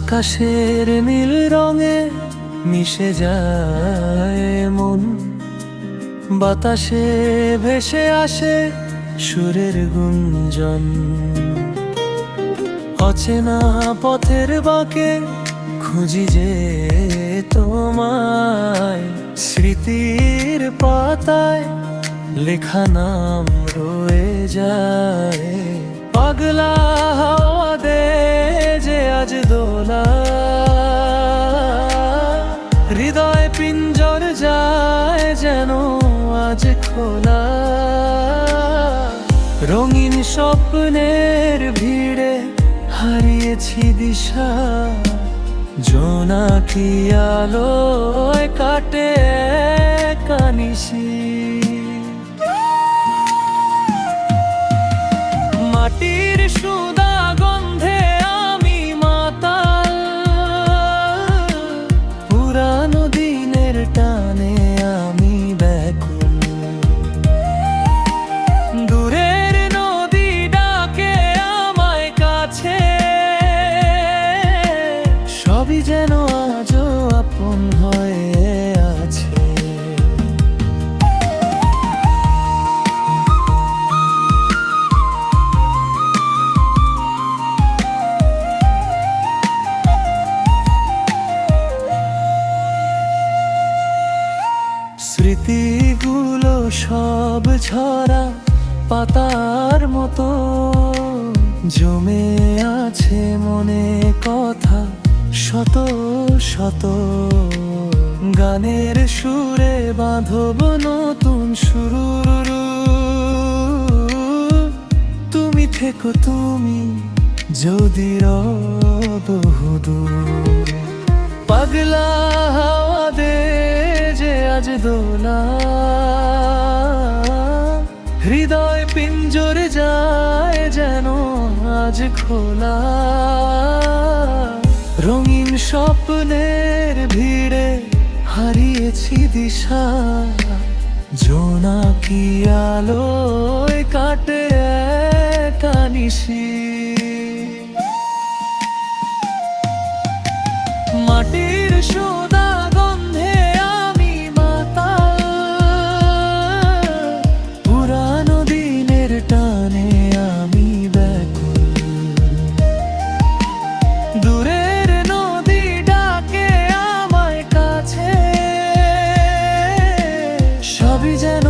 আকাশের নীল রঙে মিশে যায় মন, বাতাসে ভেসে আসে সুরের গুঞ্জন। অচেনা পথের বাঁকে খুঁজি যে তোমায়, স্মৃতির পাতায় লেখা নাম রয়ে যায়। পাগলা হাওয়া দে যে আজ দোলা, হৃদয় পিঞ্জর যায় যেন আজ খোলা। রঙিন স্বপ্নের ভিড়ে হারিয়েছি দিশা, জোনাকি আলোয় কাটে কানিশি। মাটির সুদা গন্ধে আমি মাতাল, পুরানো দিনের টানে আমি ব্যাকুল। দূরের নদী ডাকে আমায় কাছে, সবই যেন আজও আপন হয়ে আছে। স্মৃতিগুলো সব ঝরা পাতার মতো জমে আছে মনে, কথা শত শত। গানের সুরে বাঁধব নতুন শুরু, তুমি থেকো তুমি যদি বহুদূর। পাগলা হাওয়া দে যে আজ দোলা, হৃদয় পিঞ্জরে যায় যেন আজ খোলা। রঙিন স্বপ্নের ভিড়ে হারিয়েছি দিশা, জোনাকি আলোয় কাটে কানিশি। মাটির সুদা গন্ধে আমি মাতাল, পুরানো দিনের টানে আমি ব্যাকুল। দূরের নদী ডাকে আমায় কাছে, সবই যেন